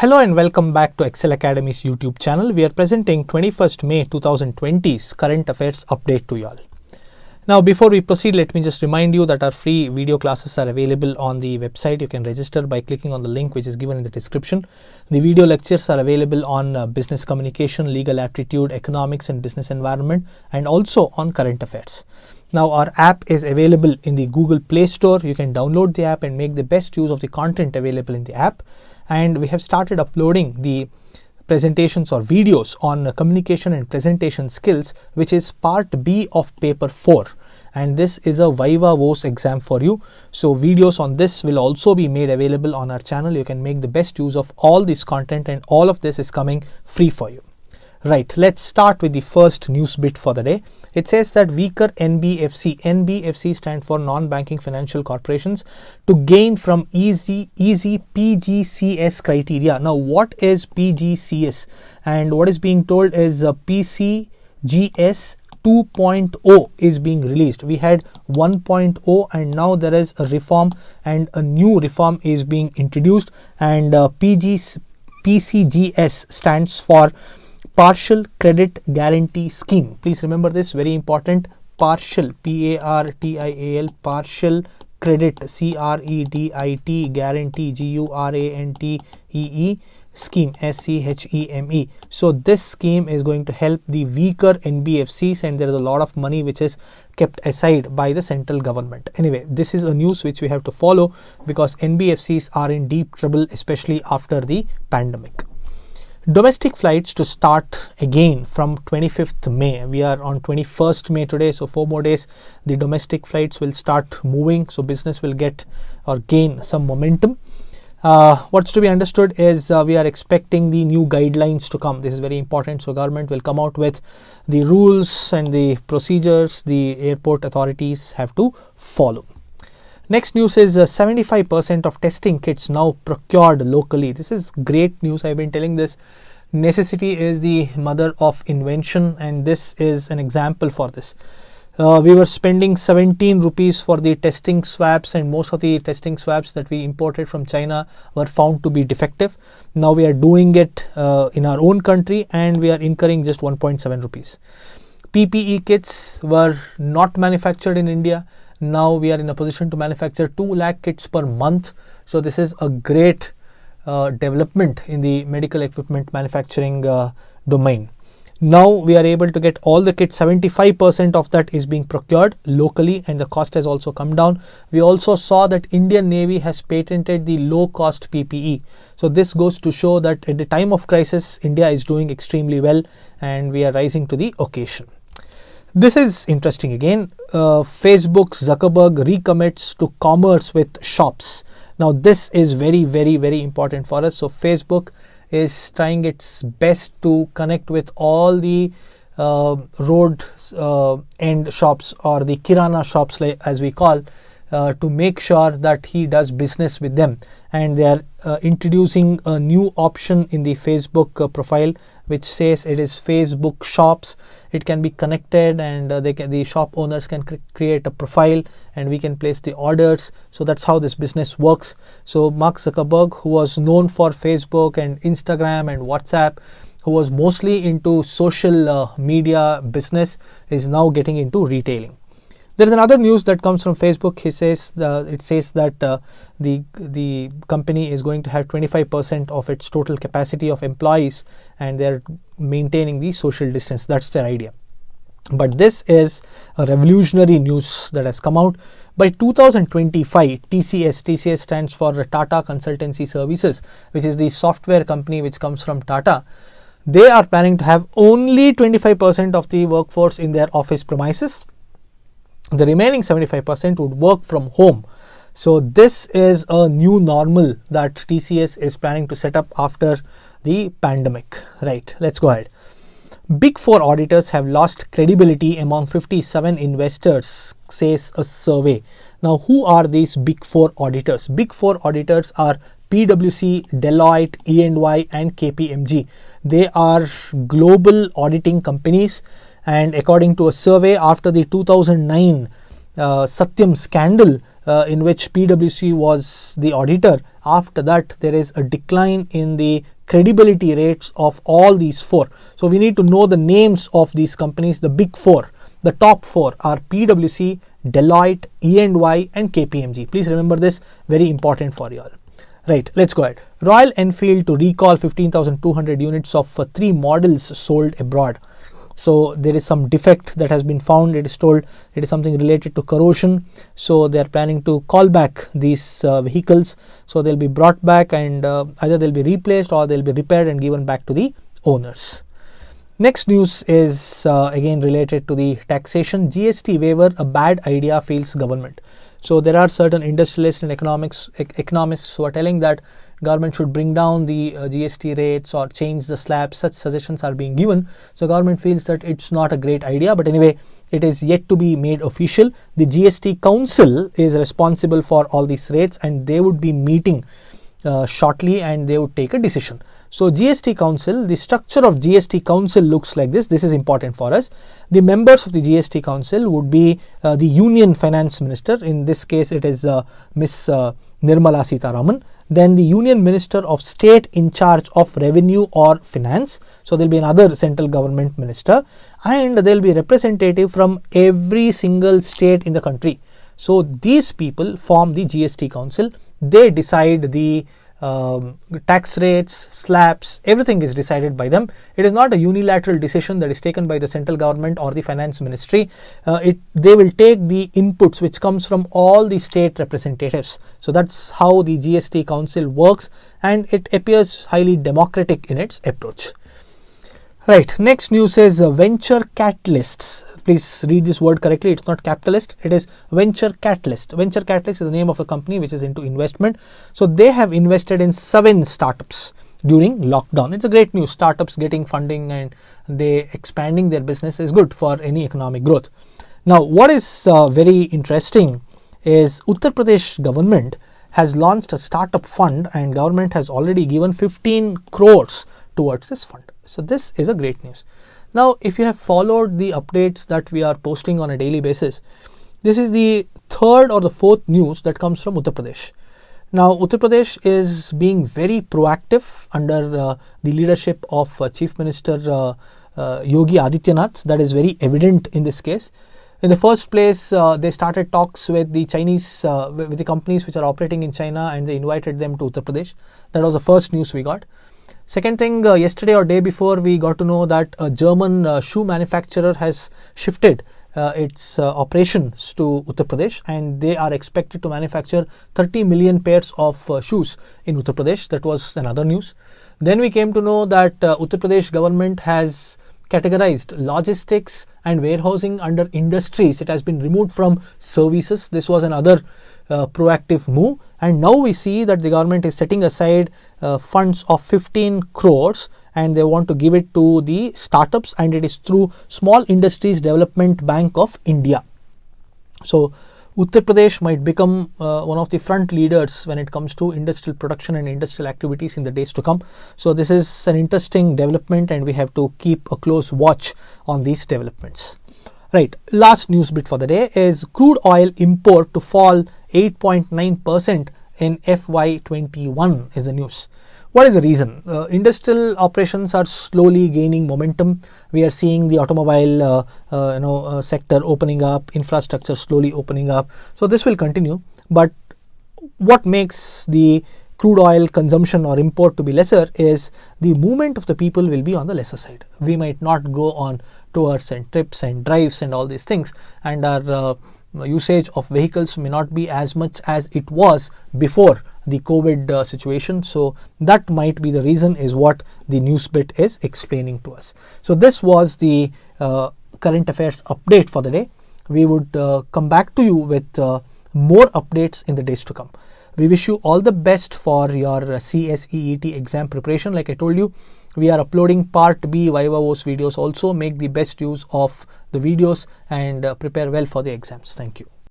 Hello and welcome back to Excel Academy's YouTube channel. We are presenting 21st May 2020's current affairs update to you all. Now before we proceed, let me just remind you that our free video classes are available on the website. You can register by clicking on the link which is given in the description. The video lectures are available on business communication, legal aptitude, economics and business environment, and also on current affairs. Now our app is available in the Google Play Store. You can download the app and make the best use of the content available in the app. And we have started uploading the presentations or videos on communication and presentation skills, which is part B of paper 4. And this is a Viva Voce exam for you. So videos on this will also be made available on our channel. You can make the best use of all this content, and all of this is coming free for you. Right, let's start with the first news bit for the day. It says that weaker NBFC. NBFC stands for non-banking financial corporations to gain from easy PGCS criteria. Now, what is PGCS? And what is being told is PCGS 2.0 is being released. We had 1.0 and now there is a reform, and a new reform is being introduced, and PCGS stands for Partial Credit Guarantee Scheme. Please remember this, very important. Partial, PARTIAL, partial credit, CREDIT, guarantee, GURANTEE, scheme, SCHEME. So this scheme is going to help the weaker NBFCs, and there is a lot of money which is kept aside by the central government. Anyway, this is a news which we have to follow because NBFCs are in deep trouble, especially after the pandemic. Domestic flights to start again from 25th May. We are on 21st May today, so 4 more days. The domestic flights will start moving, so business will get or gain some momentum. What's to be understood is we are expecting the new guidelines to come. This is very important. So government will come out with the rules and the procedures the airport authorities have to follow. Next news is 75% of testing kits now procured locally. This is great news. I've been telling this. Necessity is the mother of invention, and this is an example for this. We were spending 17 rupees for the testing swabs, and most of the testing swabs that we imported from China were found to be defective. Now we are doing it in our own country, and we are incurring just 1.7 rupees. PPE kits were not manufactured in India. Now we are in a position to manufacture 2 lakh kits per month. So this is a great development in the medical equipment manufacturing domain. Now we are able to get all the kits. 75% of that is being procured locally, and the cost has also come down. We also saw that Indian Navy has patented the low cost PPE. So this goes to show that at the time of crisis, India is doing extremely well, and we are rising to the occasion. This is interesting again. Facebook Zuckerberg recommits to commerce with shops. Now this is very important for us. So Facebook is trying its best to connect with all the road end shops, or the Kirana shops as we call, to make sure that he does business with them. And they are introducing a new option in the Facebook profile which says it is Facebook Shops. It can be connected, and the shop owners can create a profile, and we can place the orders. So that's how this business works. So Mark Zuckerberg, who was known for Facebook and Instagram and WhatsApp, who was mostly into social media business, is now getting into retailing. There is another news that comes from Facebook. It says that the company is going to have 25% of its total capacity of employees, and they're maintaining the social distance. That's their idea. But this is a revolutionary news that has come out. By 2025, TCS stands for Tata Consultancy Services, which is the software company which comes from Tata. They are planning to have only 25% of the workforce in their office premises. The remaining 75% would work from home. So this is a new normal that TCS is planning to set up after the pandemic. Right, let's go ahead. Big Four auditors have lost credibility among 57 investors, says a survey. Now, who are these Big Four auditors? Big Four auditors are PwC, Deloitte, E&Y and KPMG. They are global auditing companies, and according to a survey after the 2009 Satyam scandal in which PwC was the auditor, after that there is a decline in the credibility rates of all these four. So we need to know the names of these companies. The big four, the top four are PwC, Deloitte, E&Y and KPMG. Please remember this, very important for you all. Right, let's go ahead. Royal Enfield to recall 15,200 units of 3 models sold abroad. So there is some defect that has been found. It is told it is something related to corrosion. So they are planning to call back these vehicles. So they'll be brought back, and either they'll be replaced or they'll be repaired and given back to the owners. Next news is again related to the taxation. GST waiver, a bad idea, feels government. So there are certain industrialists and economists who are telling that government should bring down the GST rates or change the slabs. Such suggestions are being given. So government feels that it's not a great idea, but anyway, it is yet to be made official. The GST Council is responsible for all these rates, and they would be meeting shortly and they would take a decision. So GST Council, the structure of GST Council looks like this. This is important for us. The members of the GST Council would be the Union Finance Minister. In this case, it is Miss Nirmala Sitharaman. Then the Union Minister of State in charge of Revenue or Finance. So there will be another central government minister, and there will be representative from every single state in the country. So these people form the GST Council. They decide the tax rates, slabs, everything is decided by them. It is not a unilateral decision that is taken by the central government or the finance ministry. They will take the inputs which comes from all the state representatives. So that's how the GST Council works, and it appears highly democratic in its approach. Right, next news is venture catalysts. Please read this word correctly. It's not capitalist, it is venture catalyst. Venture catalyst is the name of a company which is into investment. So they have invested in 7 startups during lockdown. It's a great news. Startups getting funding and they expanding their business is good for any economic growth. Now, what is very interesting is Uttar Pradesh government has launched a startup fund, and government has already given 15 crores towards this fund. So this is a great news. Now, if you have followed the updates that we are posting on a daily basis, this is the 3rd or the 4th news that comes from Uttar Pradesh. Now, Uttar Pradesh is being very proactive under the leadership of Chief Minister Yogi Adityanath. That is very evident in this case. In the first place, they started talks with the Chinese, with the companies which are operating in China, and they invited them to Uttar Pradesh. That was the first news we got. Second thing, yesterday or day before, we got to know that a German shoe manufacturer has shifted its operations to Uttar Pradesh, and they are expected to manufacture 30 million pairs of shoes in Uttar Pradesh. That was another news. Then we came to know that Uttar Pradesh government has categorized logistics and warehousing under industries. It has been removed from services. This was another proactive move, and now we see that the government is setting aside funds of 15 crores and they want to give it to the startups, and it is through Small Industries Development Bank of India. So Uttar Pradesh might become one of the front leaders when it comes to industrial production and industrial activities in the days to come. So this is an interesting development, and we have to keep a close watch on these developments. Right, last news bit for the day is crude oil import to fall 8.9% in FY21 is the news. What is the reason? Industrial operations are slowly gaining momentum. We are seeing the automobile sector opening up, infrastructure slowly opening up. So this will continue. But what makes the crude oil consumption or import to be lesser is the movement of the people will be on the lesser side. We might not go on tours and trips and drives and all these things, and our usage of vehicles may not be as much as it was before the COVID situation. So that might be the reason, is what the news bit is explaining to us. So this was the current affairs update for the day. We would come back to you with more updates in the days to come. We wish you all the best for your CSEET exam preparation. Like I told you, we are uploading part B Viva Voce videos also. Make the best use of the videos and prepare well for the exams. Thank you.